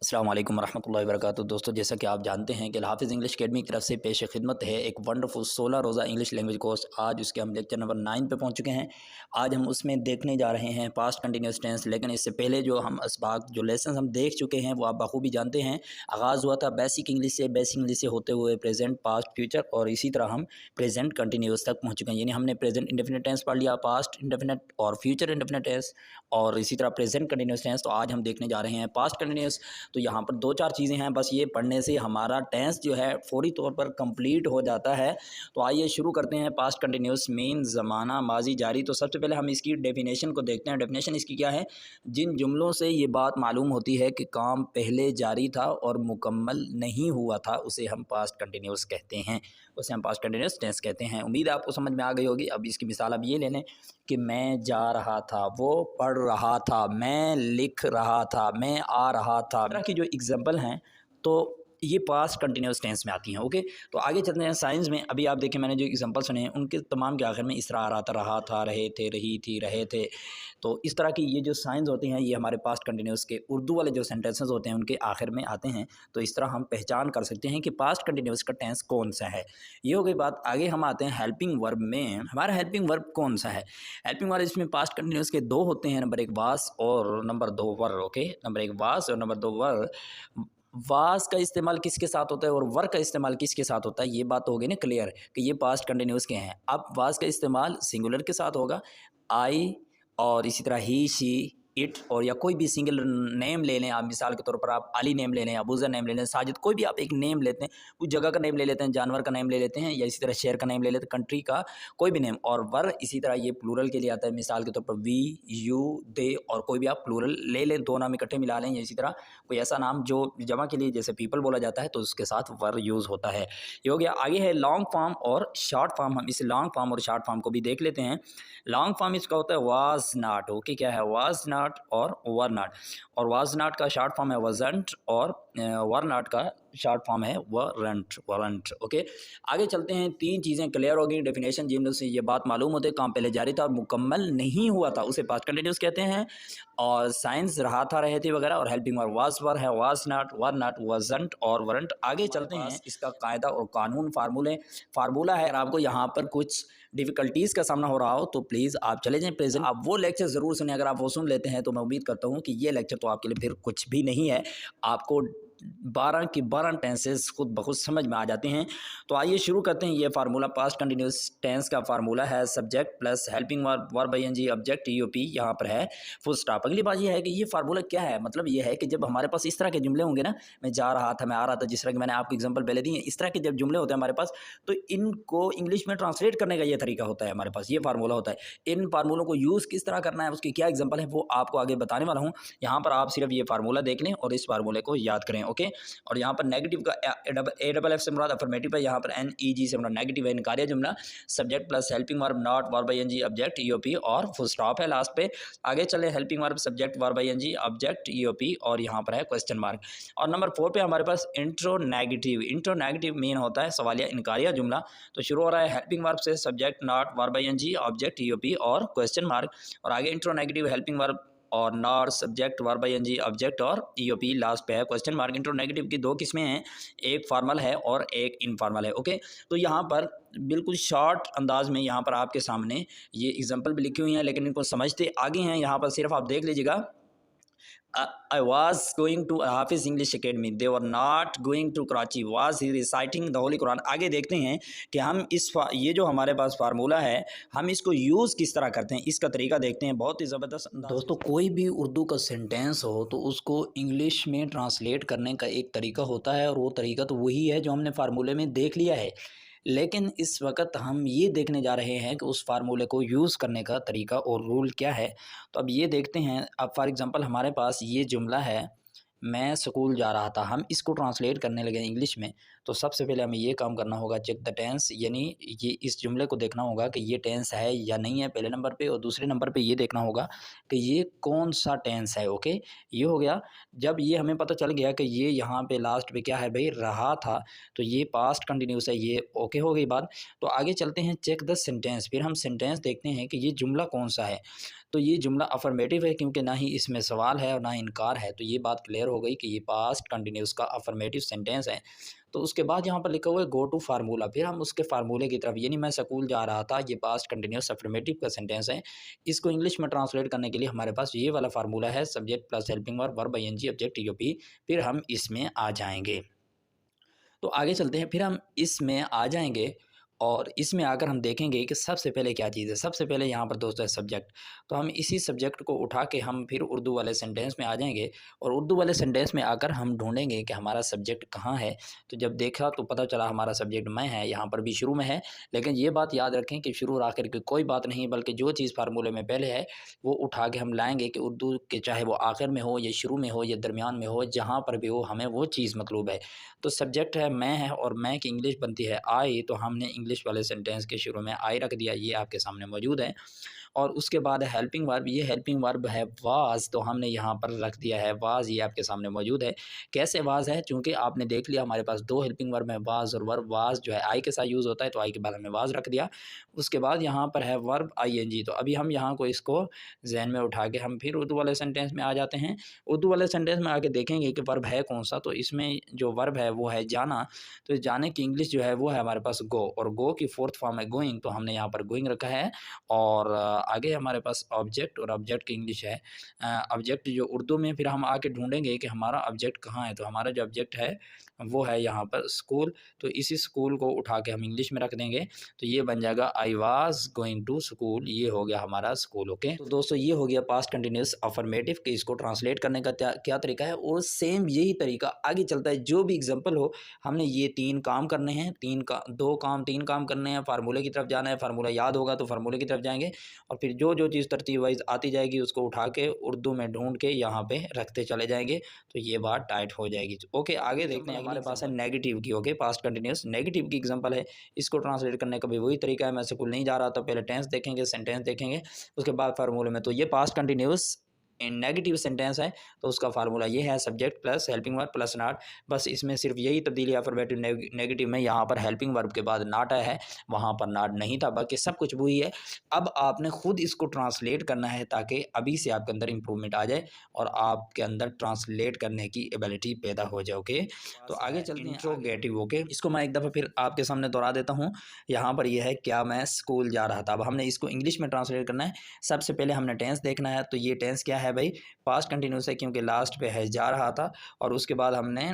अस्सलाम वालेकुम रहमतुल्लाहि व बरकातुहू। दोस्तों, जैसा कि आप जानते हैं कि हाफिज़ इंग्लिश अकेडमी की तरफ से पेश खिदमत है एक वंडरफुल 16 रोज़ा इंग्लिश लैंग्वेज कोर्स। आज उसके हम लेक्चर नंबर 9 पे पहुंच चुके हैं। आज हम उसमें देखने जा रहे हैं पास्ट कंटिन्यूस टेंस। लेकिन इससे पहले जो हम असबाक जो लेसन हम देख चुके हैं वो आप बखूबी जानते हैं। आगाज़ हुआ था बेसिक इंग्लिश से, बेसिक इंग्लिश से होते हुए प्रेजेंट, पास्ट, फ्यूचर और इसी तरह हम प्रेजेंट कंटिन्यूस तक पहुँच चुके हैं। यानी हमने प्रेजेंट इंडेफिनिट टेंस पढ़ लिया, पास्ट इंडेफिनिट और फ्यूचर इंडेफिनिट टेंस और इसी तरह प्रेजेंट कंटिन्यूस टेंस। तो आज हम देखने जा रहे हैं पास्ट कंटिन्यूस। तो यहाँ पर दो चार चीज़ें हैं, बस ये पढ़ने से हमारा टेंस जो है फौरी तौर पर कंप्लीट हो जाता है। तो आइए शुरू करते हैं। पास्ट कंटिन्यूस मीन ज़माना माजी जारी। तो सबसे पहले हम इसकी डेफिनेशन को देखते हैं। डेफिनेशन इसकी क्या है? जिन जुमलों से ये बात मालूम होती है कि काम पहले जारी था और मुकम्मल नहीं हुआ था उसे हम पास्ट कंटिन्यूस कहते हैं, उसे हम पास्ट कंटिन्यूस टेंस कहते हैं। उम्मीद है आपको समझ में आ गई होगी। अब इसकी मिसाल अब ये ले लें कि मैं जा रहा था, वो पढ़ रहा था, मैं लिख रहा था, मैं आ रहा था। इस तरह की जो एग्जाम्पल हैं तो ये पास्ट कंटिन्यूस टेंस में आती हैं। ओके, तो आगे चलते हैं। साइंस में अभी आप देखें मैंने जो एग्जांपल सुने हैं उनके तमाम के आखिर में इस तरह आ रहा था, रहे थे, रही थी, रहे थे। तो इस तरह की ये जो साइंस होती हैं ये हमारे पास्ट कंटिन्यूस के उर्दू वाले जो सेंटेंसेस होते हैं उनके आखिर में आते हैं। तो इस तरह हम पहचान कर सकते हैं कि पास्ट कंटिन्यूस का टेंस कौन सा है। ये हो गई बात। आगे हम आते हैं हेल्पिंग वर्ब में। हमारा हेल्पिंग वर्ब कौन सा है? हेल्पिंग वर्ब इसमें पास्ट कंटिन्यूस के दो होते हैं, नंबर एक वास और नंबर दो वर। ओके, नंबर एक वास और नंबर दो वर। वास का इस्तेमाल किसके साथ होता है और वर का इस्तेमाल किसके साथ होता है, ये बात तो होगी ना क्लियर कि ये पास्ट कंटिन्यूस के हैं। अब वास का इस्तेमाल सिंगुलर के साथ होगा, आई और इसी तरह ही, शी, इट और या कोई भी सिंगल नेम ले लें आप। मिसाल के तौर पर आप अली नेम ले लें, अबूज़र नेम ले लें, साजिद, कोई भी आप एक नेम लेते हैं, कुछ जगह का नेम ले लेते हैं, जानवर का नेम ले लेते हैं या इसी तरह शहर का नेम ले लेते हैं, कंट्री का कोई भी नेम। और वर इसी तरह ये प्लूरल के लिए आता है। मिसाल के तौर पर वी, यू, दे और कोई भी आप प्लूरल ले लें, दो नाम इकट्ठे मिला लें या इसी तरह कोई ऐसा नाम जो जमा के लिए जैसे पीपल बोला जाता है तो उसके साथ वर यूज़ होता है। ये हो गया। आगे है लॉन्ग फॉर्म और शॉर्ट फॉर्म। हम इस लॉन्ग फॉर्म और शॉर्ट फॉर्म को भी देख लेते हैं। लॉन्ग फॉर्म इसका होता है वाज नॉट। ओके, क्या है? वाज नॉट और वर नॉट। और वाज नॉट का शॉर्ट फॉर्म है वजंट और वर नॉट का शॉर्ट फॉर्म है वरंट, वरंट। ओके, आगे चलते हैं। तीन चीज़ें क्लियर हो गई डेफिनेशन जिनमें से ये बात मालूम होती है काम पहले जारी था और मुकम्मल नहीं हुआ था उसे पास्ट कंटिन्यूस कहते हैं। और साइंस रहा था, रहे थे वगैरह। और हेल्पिंग वर्ब वाज वर है, वाज नॉट, वर नॉट, वजंट और वरंट। आगे चलते हैं। इसका कायदा और कानून फार्मूला है। अगर आपको यहाँ पर कुछ डिफ़िकल्टीज़ का सामना हो रहा हो तो प्लीज़ आप चले जाएँ प्रेजेंट, आप वो लेक्चर ज़रूर सुनें। अगर आप वो सुन लेते हैं तो मैं उम्मीद करता हूँ कि ये लेक्चर तो आपके लिए फिर कुछ भी नहीं है, आपको 12 की 12 टेंसेस खुद ब खुद समझ में आ जाते हैं। तो आइए शुरू करते हैं। ये फार्मूला पास्ट कंटिन्यूस टेंस का फार्मूला है subject plus helping verb, verb ING, object EOP, यहाँ पर है फुल स्टॉप। अगली बात ये है कि ये फार्मूला क्या है? मतलब ये है कि जब हमारे पास इस तरह के जुमले होंगे ना, मैं जा रहा था, मैं आ रहा था, जिस तरह की मैंने आपको एग्जांपल पहले दी है, इस तरह के जब जुमले होते हैं हमारे पास तो इनको इंग्लिश में ट्रांसलेट करने का ये तरीका होता है। हमारे पास ये फार्मूला होता है। इन फार्मूलों को यूज़ किस तरह करना है, उसकी क्या एग्जाम्पल है, वो आपको आगे बताने वाला हूँ। यहाँ पर आप सिर्फ ये फार्मूला देख लें और इस फार्मूले को याद करें। ओके, और यहाँ पर नेगेटिव का ए डबल एफ से मुराद अफर्मेटिव है, यहाँ पर एन ई जी से मुराद नेगेटिव है, इनकारिया जुमला। Subject plus helping verb not, verb ING, object EOP और फुल स्टॉप है लास्ट पे। आगे चले helping verb subject verb ING object EOP और यहाँ पर है क्वेश्चन मार्क। और नंबर 4 पे हमारे पास इंट्रोनेगेटिव। इंट्रोनेगेटिव मीन होता है सवालिया इनकारिया जुमला। तो शुरू हो रहा है हेल्पिंग वर्ब से, subject not, verb ING, object EOP और क्वेश्चन मार्क। और आगे इंट्रोनेगेटिव हेल्पिंग वर्ब और not, subject, verb ING, object और ईओपी लास्ट पे है क्वेश्चन मार्क। इंट्रोनेगेटिव की दो किस्में हैं, एक फॉर्मल है और एक इनफॉर्मल है। ओके, तो यहाँ पर बिल्कुल शॉर्ट अंदाज में यहाँ पर आपके सामने ये एग्जांपल भी लिखी हुई हैं, लेकिन इनको समझते आगे हैं। यहाँ पर सिर्फ आप देख लीजिएगा। I was going to Hafiz English Academy. They were not going to Karachi. Was he reciting the Holy Quran? आगे देखते हैं कि हम ये जो हमारे पास फार्मूला है हम इसको यूज़ किस तरह करते हैं, इसका तरीका देखते हैं। बहुत ही ज़बरदस्त दोस्तों, कोई भी उर्दू का सेंटेंस हो तो उसको इंग्लिश में ट्रांसलेट करने का एक तरीका होता है और वो तरीका तो वही है जो हमने फार्मूले में देख लिया है। लेकिन इस वक्त हम ये देखने जा रहे हैं कि उस फार्मूले को यूज़ करने का तरीका और रूल क्या है। तो अब ये देखते हैं। अब फॉर एग्ज़ाम्पल हमारे पास ये जुमला है, मैं स्कूल जा रहा था। हम इसको ट्रांसलेट करने लगे इंग्लिश में तो सबसे पहले हमें ये काम करना होगा, चेक द टेंस। यानी ये इस जुमले को देखना होगा कि ये टेंस है या नहीं है पहले नंबर पे, और दूसरे नंबर पे ये देखना होगा कि ये कौन सा टेंस है। ओके, ये हो गया। जब ये हमें पता चल गया कि ये यहाँ पे लास्ट पे क्या है भाई, रहा था, तो ये पास्ट कंटिन्यूस है, ये ओके हो गई बात। तो आगे चलते हैं चेक द सेंटेंस। फिर हम सेंटेंस देखते हैं कि ये जुमला कौन सा है। तो ये जुमला अफर्मेटिव है क्योंकि ना ही इसमें सवाल है और ना ही इनकार है। तो ये बात क्लियर हो गई कि ये पास्ट कंटिन्यूस का अफर्मेटिव सेंटेंस है। तो उसके बाद यहाँ पर लिखा हुआ है गो टू फार्मूला, फिर हम उसके फार्मूले की तरफ, यानी मैं स्कूल जा रहा था, ये पास्ट कंटिन्यूस अफर्मेटिव का सेंटेंस है। इसको इंग्लिश में ट्रांसलेट करने के लिए हमारे पास ये वाला फार्मूला है, subject plus helping verb, verb ING, object EOP. फिर हम इसमें आ जाएंगे। तो आगे चलते हैं, फिर हम इसमें आ जाएंगे और इसमें आकर हम देखेंगे कि सबसे पहले क्या चीज़ है। सबसे पहले यहाँ पर दोस्तों है सब्जेक्ट। तो हम इसी सब्जेक्ट को उठा के हम फिर उर्दू वाले सेंटेंस में आ जाएंगे और उर्दू वाले सेंटेंस में आकर हम ढूंढेंगे कि हमारा सब्जेक्ट कहाँ है। तो जब देखा तो पता चला हमारा सब्जेक्ट मैं है, यहाँ पर भी शुरू में है। लेकिन ये बात याद रखें कि शुरू आकर के कोई बात नहीं, बल्कि जो चीज़ फार्मूले में पहले है वो उठा के हम लाएंगे कि उर्दू के चाहे वो आखिर में हो या शुरू में हो या दरमियान में हो, जहाँ पर भी हो हमें वो चीज़ मतलूब है। तो सब्जेक्ट है मैं है और मैं की इंग्लिश बनती है आई, तो हमने इंग्लिश वाले सेंटेंस के शुरू में आई रख दिया, ये आपके सामने मौजूद है। और उसके बाद हेल्पिंग वर्ब, ये हेल्पिंग वर्ब है वाज, तो हमने यहाँ पर रख दिया है वाज, ये आपके सामने मौजूद है। कैसे वाज है, चूँकि आपने देख लिया हमारे पास दो हेल्पिंग वर्ब है वाज और वर्ब। वाज जो है आई के साथ यूज़ होता है, तो आई के बाद हमने वाज रख दिया। उसके बाद यहाँ पर है वर्ब आईएनजी। तो अभी हम यहाँ को इसको जहन में उठा के हम फिर उर्दू वाले सेंटेंस में आ जाते हैं। उर्दू वाले सेंटेंस में आके देखेंगे कि वर्ब है कौन सा। तो इसमें जो वर्ब है वो है जाना। तो जाने की इंग्लिश जो है वो है हमारे पास गो, और गो की फोर्थ फॉर्म है गोइंग, तो हमने यहाँ पर गोइंग रखा है। और आगे हमारे पास ऑब्जेक्ट, और ऑब्जेक्ट की इंग्लिश है ऑब्जेक्ट जो उर्दू में। फिर हम आके ढूंढेंगे कि हमारा ऑब्जेक्ट कहाँ है। तो हमारा जो ऑब्जेक्ट है वो है यहाँ पर स्कूल। तो इसी स्कूल को उठा के हम इंग्लिश में रख देंगे, तो ये बन जाएगा I was going to school. ये हो गया हमारा स्कूल। ओके, तो दोस्तों ये हो गया पास्ट कंटिन्यूस अफर्मेटिव के इसको ट्रांसलेट करने का क्या तरीका है। और सेम यही तरीका आगे चलता है। जो भी एग्जाम्पल हो, हमने ये तीन काम करने हैं, तीन काम करने हैं। फार्मूले की तरफ जाना है, फार्मूला याद होगा तो फार्मूले की तरफ जाएंगे, और फिर जो जो चीज़ तरतीब वाइज आती जाएगी उसको उठा के उर्दू में ढूंढ के यहाँ पे रखते चले जाएंगे, तो ये बात टाइट हो जाएगी। ओके, आगे देखते हैं। हमारे पास है नेगेटिव की। ओके, पास्ट कंटिन्यूस नेगेटिव की एग्जांपल है। इसको ट्रांसलेट करने का भी वही तरीका है। मैं स्कूल नहीं जा रहा था, पहले टेंस देखेंगे, सेंटेंस देखेंगे, उसके बाद फार्मूले में। तो ये पास्ट कंटिन्यूस नेगेटिव सेंटेंस है, तो उसका फार्मूला ये है subject plus helping verb plus not. बस इसमें सिर्फ यही तब्दीली अफर्मेटिव नेगेटिव में, यहाँ पर हेल्पिंग वर्ब के बाद नॉट आया है, वहाँ पर नॉट नहीं था, बाकी सब कुछ वही है। अब आपने खुद इसको ट्रांसलेट करना है ताकि अभी से आपके अंदर इंप्रूवमेंट आ जाए और आपके अंदर ट्रांसलेट करने की एबिलिटी पैदा हो जाए। ओके, तो आगे चलते हैं इंट्रोगेटिव। ओके, इसको मैं एक दफ़ा फिर आपके सामने दोहरा देता हूँ। यहाँ पर यह है क्या मैं स्कूल जा रहा था। अब हमने इसको इंग्लिश में ट्रांसलेट करना है। सबसे पहले हमने टेंस देखना है। तो ये टेंस क्या है भाई, पास्ट कंटिन्यूस है क्योंकि लास्ट पे है जा रहा था। और उसके बाद हमने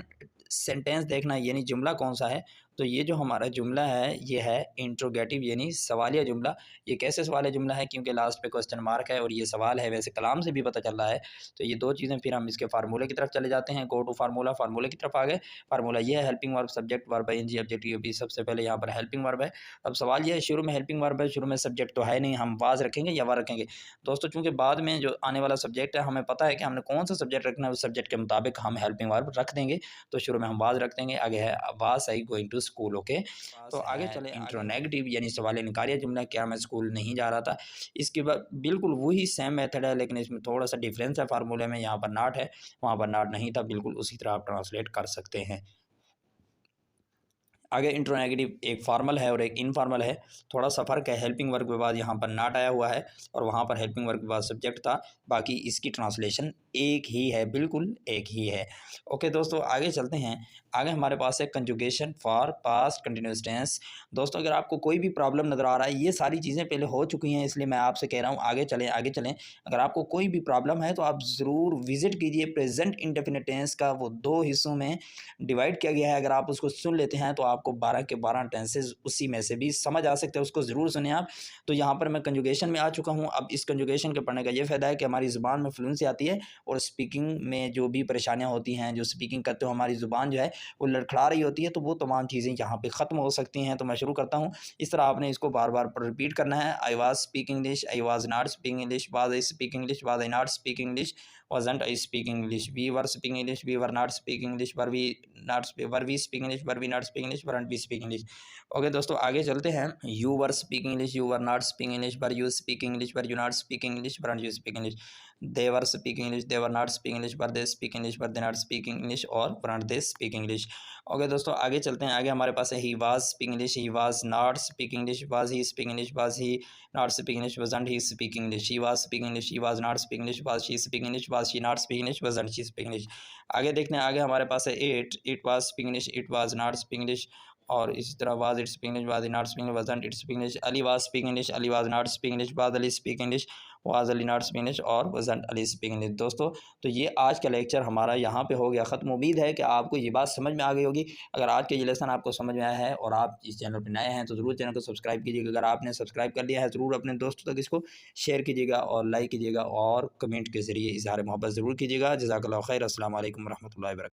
सेंटेंस देखना है, यानी जुमला कौन सा है। तो ये जो हमारा जुमला है ये है इंट्रोगेटिव, यानी सवालिया जुमला। ये कैसे सवालिया जुमला है, क्योंकि लास्ट पे क्वेश्चन मार्क है और ये सवाल है, वैसे कलाम से भी पता चल रहा है। तो ये दो चीज़ें, फिर हम इसके फार्मूले की तरफ चले जाते हैं। गो टू फार्मूला, फार्मूले की तरफ आ गए। फार्मूला ये है helping verb subject verb ING object EOP. सबसे पहले यहाँ पर हेल्पिंग वर्ब है। अब सवाल ये है, शुरू में हेल्पिंग वर्ब है, शुरू में सब्जेक्ट तो है नहीं, हम वाज रखेंगे या वा रखेंगे। दोस्तों चूँकि बाद में जो आने वाला सब्जेक्ट है हमें पता है कि हमने कौन सा सब्जेक्ट रखना है, उस सब्जेक्ट के मुताबिक हम हेल्पिंग वर्ब रख देंगे। तो शुरू में हम वाज रख देंगे, आगे है was I going to school. Okay, तो आगे चले इंट्रोनेगेटिव यानी सवाल इनकारिया जुमला, क्या मैं स्कूल नहीं जा रहा था। इसके बाद बिल्कुल वही सेम मेथड है, लेकिन इसमें थोड़ा सा डिफरेंस है फार्मूले में। यहाँ पर नॉट है, वहाँ पर नॉट नहीं था, बिल्कुल उसी तरह आप ट्रांसलेट कर सकते हैं। आगे इंट्रोनेगेटिव एक फॉर्मल है और एक इनफॉर्मल है, थोड़ा सा फ़र्क है। हेल्पिंग वर्ब के बाद यहाँ पर नॉट आया हुआ है और वहाँ पर हेल्पिंग वर्ब के बाद सब्जेक्ट था। बाकी इसकी ट्रांसलेशन एक ही है, बिल्कुल एक ही है। ओके दोस्तों, आगे चलते हैं। आगे हमारे पास है conjugation for past continuous tense. दोस्तों अगर आपको कोई भी प्रॉब्लम नज़र आ रहा है, ये सारी चीज़ें पहले हो चुकी हैं, इसलिए मैं आपसे कह रहा हूँ आगे चलें आगे चलें। अगर आपको कोई भी प्रॉब्लम है तो आप ज़रूर विज़िट कीजिए। प्रेजेंट इंडेफिनिट टेंस का वो दो हिस्सों में डिवाइड किया गया है, अगर आप उसको सुन लेते हैं तो आपको 12 के 12 टेंसेज उसी में से भी समझ आ सकते हैं, उसको ज़रूर सुने आप। तो यहाँ पर मैं कंजुगेशन में आ चुका हूँ। अब इस कंजुगेशन के पढ़ने का ये फ़ायदा है कि हमारी ज़ुबान में फ्लुएंसी आती है और स्पीकिंग में जो भी परेशानियाँ होती हैं, जो स्पीकिंग करते हो हमारी ज़ुबान जो है वो लड़खड़ा रही होती है, तो वो तमाम चीज़ें यहाँ पे ख़त्म हो सकती हैं। तो मैं शुरू करता हूँ। इस तरह आपने इसको बार बार रिपीट करना है। I was speak English, I was not speaking English, was I speak English, was I not speak English, wasn't I speaking English, we were speaking English, we were not speaking English, were we speaking English, were we not speaking English, weren't we speaking English। Okay दोस्तों आगे चलते हैं। you were speaking English, you were not speaking English, were you speaking English, were you not speaking English, weren't you speaking English। They were speak English, they were not speak English, were they speak English, were they not speak English और weren't they speak English. Okay दोस्तों, आगे चलते हैं। आगे हमारे पास है he was speak English, he was not speak English, was he speak English, was he not speak English, wasn't he speak English, he was speak English, he was not speak English, was she speak English, was she not speak English, wasn't she speak English. आगे देखते हैं। आगे हमारे पास है it was speak English, it was not speak English और इसी तरह was it speak English, was not speak English, wasn't it speak English. Ali was speak English, Ali was not speak English, was Ali speak English, was Ali not speak English और wasn't Ali speak English. दोस्तों, तो ये आज का lecture हमारा यहाँ पे हो गया ख़त्म। उम्मीद है कि आपको ये बात समझ में आ गई होगी। अगर आज के ये लेसन आपको समझ में आया है और आप इस चैनल पर नए हैं तो ज़रूर चैनल को सब्सक्राइब कीजिएगा। अगर आपने सब्सक्राइब कर लिया है ज़रूर अपने दोस्तों तक इसको शेयर कीजिएगा और लाइक कीजिएगा और कमेंट के ज़रिए इज़हार मोहब्बत ज़रूर कीजिएगा। जज़ाकल्लाहु खैर। अस्सलामु अलैकुम रहमतुल्लाहि व बरकातहू।